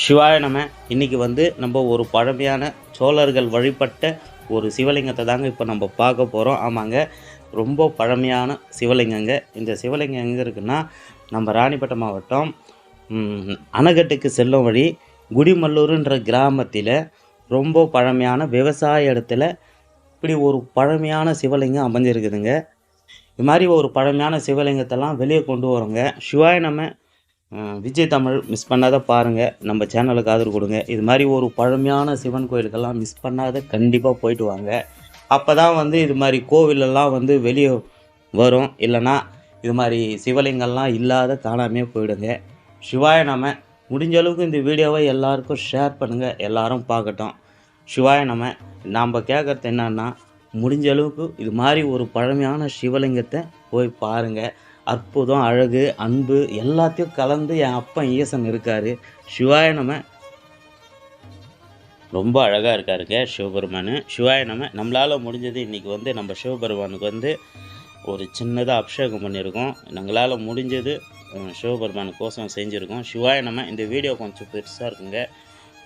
சிவாய நம. இன்றைக்கி வந்து நம்ம ஒரு பழமையான சோழர்கள் வழிபட்ட ஒரு சிவலிங்கத்தை தாங்க இப்போ நம்ம பார்க்க போகிறோம். ஆமாங்க, ரொம்ப பழமையான சிவலிங்கங்க. இந்த சிவலிங்கம் எங்கே இருக்குன்னா, நம்ம ராணிப்பேட்டை மாவட்டம் அணைக்கட்டுக்கு செல்லும் வழி குடிமல்லூருன்ற கிராமத்தில் ரொம்ப பழமையான விவசாய இடத்துல இப்படி ஒரு பழமையான சிவலிங்கம் அமைஞ்சிருக்குதுங்க. இது மாதிரி ஒரு பழமையான சிவலிங்கத்தெல்லாம் வெளியே கொண்டு வரோங்க. சிவாய நம. விஜய் தமிழ் மிஸ் பண்ணாத பாருங்கள், நம்ம சேனலுக்கு ஆதரவு கொடுங்க. இது மாதிரி ஒரு பழமையான சிவன் கோயிலுக்கெல்லாம் மிஸ் பண்ணாத கண்டிப்பாக போயிட்டு வாங்க. அப்போ தான் வந்து இது மாதிரி கோவிலெல்லாம் வந்து வெளியே வரும். இல்லைன்னா இது மாதிரி சிவலிங்கம்லாம் இல்லாத காணாமே போயிடுங்க. சிவாய நம. முடிஞ்ச அளவுக்கு இந்த வீடியோவை எல்லாருக்கும் ஷேர் பண்ணுங்கள், எல்லாரும் பார்க்கட்டும். சிவாய நம. நாம் கேட்குறது என்னன்னா, முடிஞ்ச அளவுக்கு இது மாதிரி ஒரு பழமையான சிவலிங்கத்தை போய் பாருங்கள். அற்புதம், அழகு, அன்பு எல்லாத்தையும் கலந்து என் அப்பன் ஈசன் இருக்கார். சிவாய நம. ரொம்ப அழகாக இருக்காருங்க சிவபெருமான். சிவாய நம. நம்மளால் முடிஞ்சது இன்றைக்கி வந்து நம்ம சிவபெருமானுக்கு வந்து ஒரு சின்னதாக அபிஷேகம் பண்ணியிருக்கோம். எங்களால் முடிஞ்சது சிவபெருமானுக்கோசம் செஞ்சுருக்கோம். சிவாய நம. இந்த வீடியோ கொஞ்சம் பெருசாக இருக்குங்க,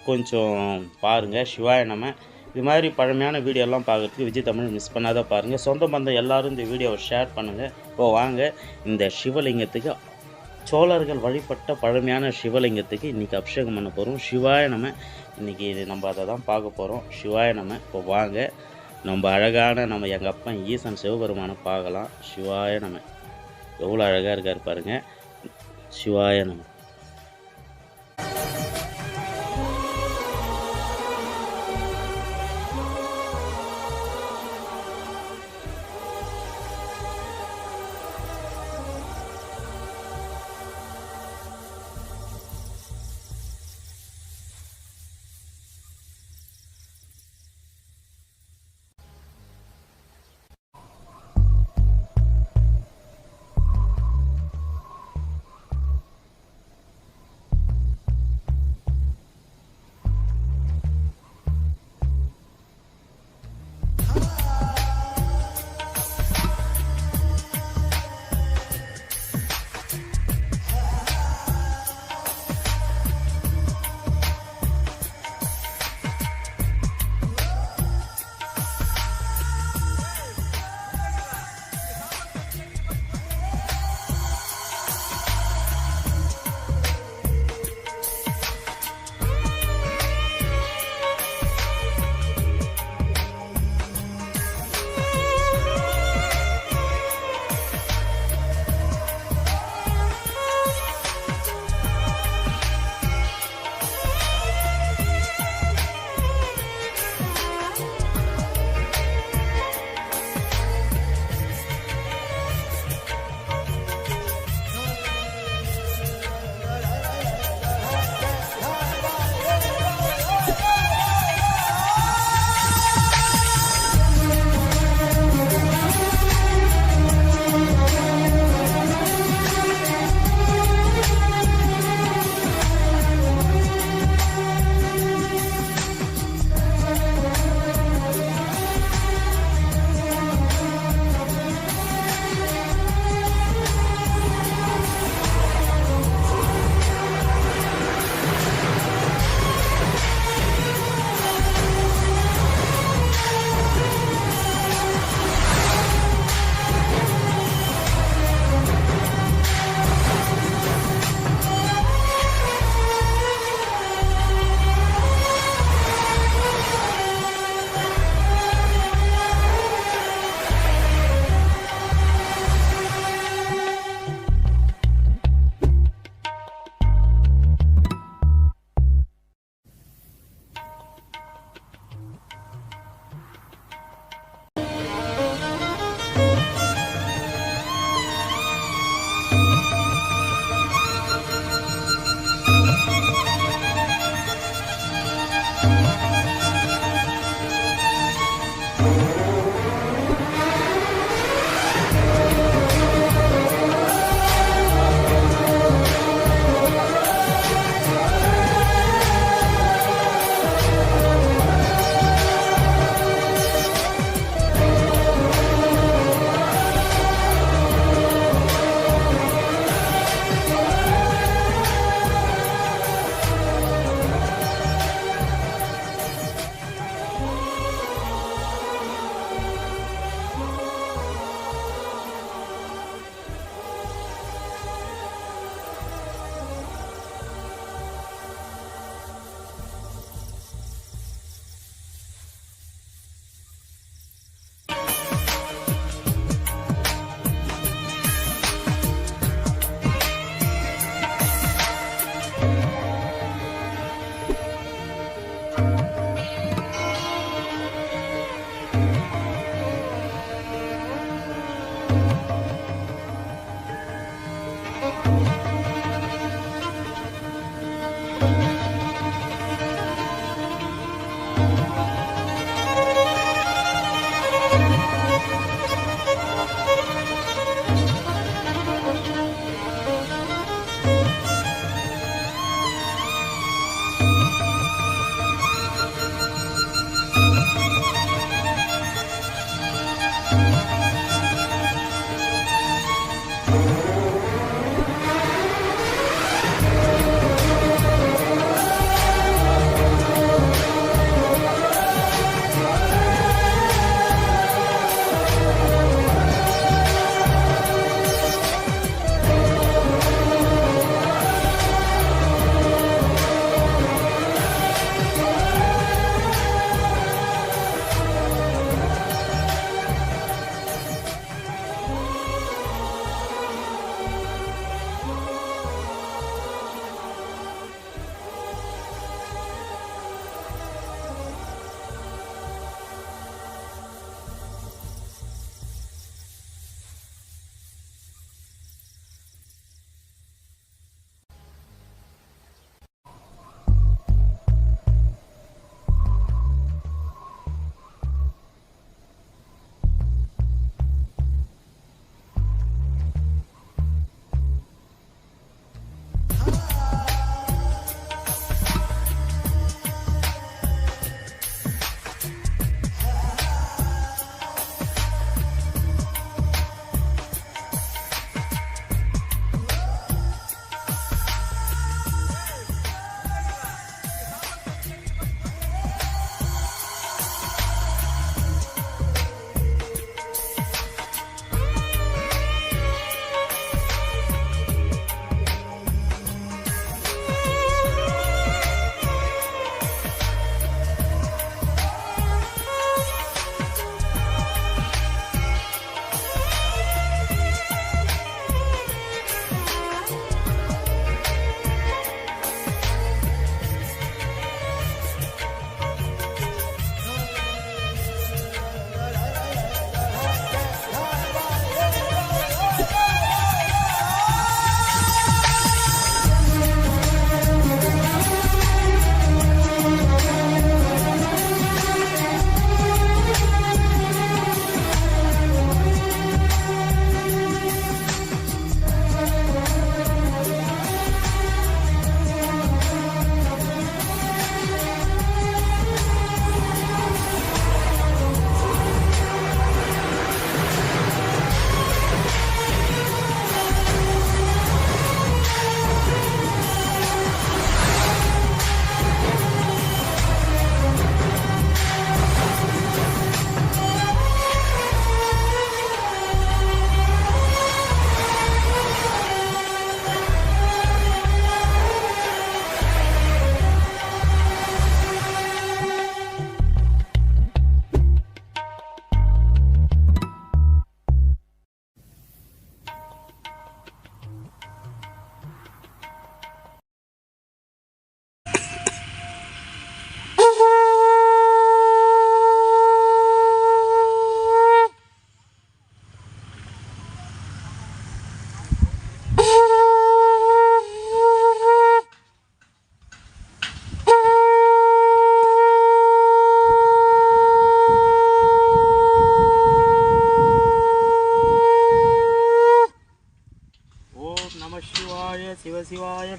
கொஞ்சம் பாருங்கள். சிவாய நம. இது மாதிரி பழமையான வீடியோலாம் பார்க்குறதுக்கு விஜய் தமிழ் மிஸ் பண்ணாத பாருங்கள். சொந்த பந்தம் எல்லோரும் இந்த வீடியோவை ஷேர் பண்ணுங்கள். இப்போ வாங்க, இந்த சிவலிங்கத்துக்கு, சோழர்கள் வழிபட்ட பழமையான சிவலிங்கத்துக்கு இன்றைக்கி அபிஷேகம் பண்ண போகிறோம். சிவாய நம. இன்றைக்கி நம்ம அதை தான் பார்க்க போகிறோம். சிவாய நம. இப்போ வாங்க, நம்ம அழகான நம்ம எங்கள் அப்பன் ஈசன் சிவபெருமானை பார்க்கலாம். சிவாய நம. எவ்வளோ அழகாக இருக்கார் பாருங்கள். சிவாய நம.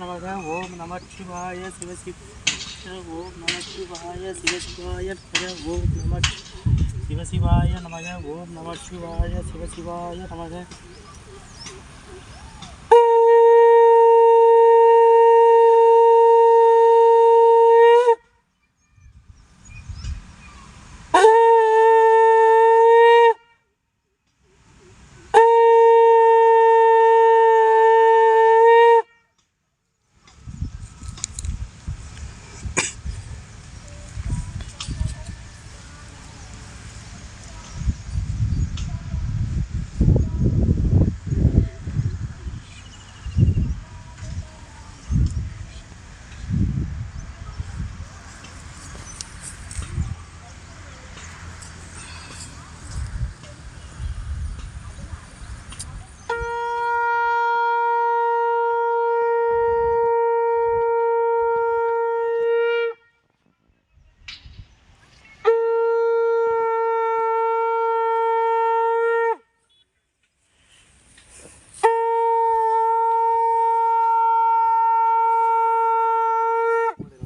நமக. ஓம் நம சிவாய சிவசிவாய. ஓம் நம சிவாய சிவசிவாய நமக. ஓம் நம சிவசிவாய நமக. ஓம் நம சிவாய சிவசிவாய நமக.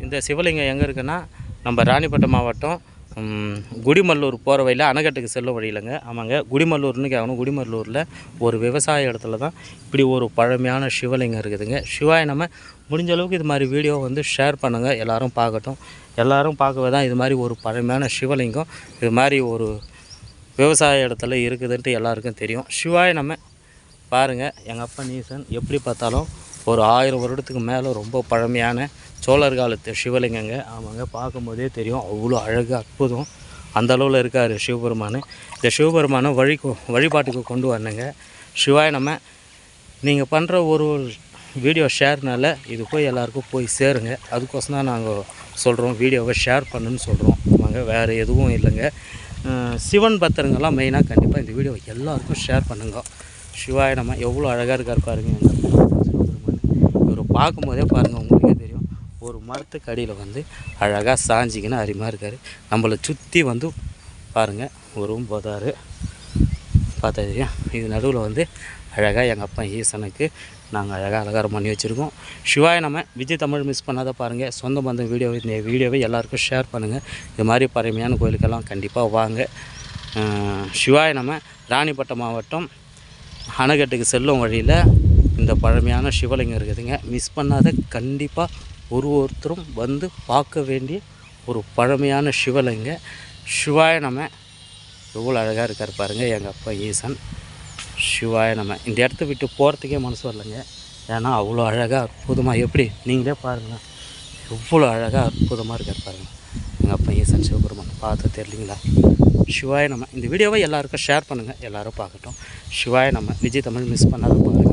இந்த சிவலிங்கம் எங்கே இருக்குன்னா நம்ம ராணிப்பேட்டை மாவட்டம் குடிமல்லூர் போகிற வழியில் அணைக்கட்டுக்கு செல்லும் வழியிலங்க. ஆமாங்க, குடிமல்லூர்னு கேட்கணும். குடிமல்லூரில் ஒரு விவசாய இடத்துல தான் இப்படி ஒரு பழமையான சிவலிங்கம் இருக்குதுங்க. சிவாய நம்ம முடிஞ்ச அளவுக்கு இது மாதிரி வீடியோ வந்து ஷேர் பண்ணுங்கள், எல்லோரும் பார்க்கட்டும். எல்லோரும் பார்க்கவே தான் இது மாதிரி ஒரு பழமையான சிவலிங்கம் இது மாதிரி ஒரு விவசாய இடத்துல இருக்குதுன்ட்டு எல்லாருக்கும் தெரியும். சிவாய நம்ம பாருங்கள், எங்கள் அப்பா ஈசன் எப்படி பார்த்தாலும் ஒரு 1000 வருடத்துக்கு மேலே ரொம்ப பழமையான சோழர் காலத்து சிவலிங்கங்க. ஆமாங்க, பார்க்கும்போதே தெரியும் அவ்வளோ அழகு அற்புதம் அந்த அளவில் இருக்கார் சிவபெருமான். இந்த சிவபெருமானை வழிபாட்டுக்கு கொண்டு வரணுங்க. சிவாய் நம்ம நீங்கள் பண்ணுற ஒரு வீடியோ ஷேர்னால இது போய் எல்லாருக்கும் போய் சேருங்க. அதுக்கோசம் தான் நாங்கள் சொல்கிறோம், வீடியோவை ஷேர் பண்ணுன்னு சொல்கிறோம். ஆமாங்க, வேறு எதுவும் இல்லைங்க. சிவன் பக்தருங்கெல்லாம் மெயினாக கண்டிப்பாக இந்த வீடியோவை எல்லாருக்கும் ஷேர் பண்ணுங்க. சிவாய் நம்ம எவ்வளோ அழகாக இருக்கார் பாருங்கள். சிவபெருமான் இவர் பார்க்கும்போதே பாருங்கள், உங்களுக்கே தெரியும் ஒரு மரத்துக்கு அடியில் வந்து அழகாக சாஞ்சிக்கின்னு அருமையாக இருக்கார். நம்மளை சுற்றி வந்து பாருங்கள் ஒரு போதார் பார்த்தா தெரியும். இது நடுவில் வந்து அழகாக எங்கள் அப்பா ஈசனுக்கு நாங்கள் அழகாக அலங்காரம் பண்ணி வச்சுருக்கோம். சிவாய் நம்ம விஜய் தமிழ் மிஸ் பண்ணாத பாருங்கள். சொந்த பந்த இந்த வீடியோவை எல்லாருக்கும் ஷேர் பண்ணுங்கள். இது மாதிரி பழமையான கோயிலுக்கெல்லாம் கண்டிப்பாக வாங்க. சிவாய் நம்ம ராணிப்பேட்டை மாவட்டம் அணைக்கட்டுக்கு செல்லும் வழியில் இந்த பழமையான சிவலிங்கம் இருக்குதுங்க. மிஸ் பண்ணாத கண்டிப்பாக ஒருத்தரும் வந்து பார்க்க வேண்டிய ஒரு பழமையான சிவலிங்க. சிவாய நம்ம எவ்வளோ அழகாக இருக்கார் பாருங்கள் எங்கள் அப்பா ஈசன். சிவாய நம்ம இந்த இடத்த விட்டு போகிறதுக்கே மனசு வரலைங்க. ஏன்னா அவ்வளோ அழகாக அற்புதமாக எப்படி நீங்களே பாருங்கள், எவ்வளோ அழகாக அற்புதமாக இருக்கார் பாருங்கள் எங்கள் அப்பா ஈசன் சிவபெருமான். பார்த்து தெரியலிங்களா? சிவாய நம்ம இந்த வீடியோவை எல்லாருக்கும் ஷேர் பண்ணுங்கள், எல்லோரும் பார்க்கட்டும். சிவாய நம்ம விஜய் தமிழ் மிஸ் பண்ணாத பாருங்கள்.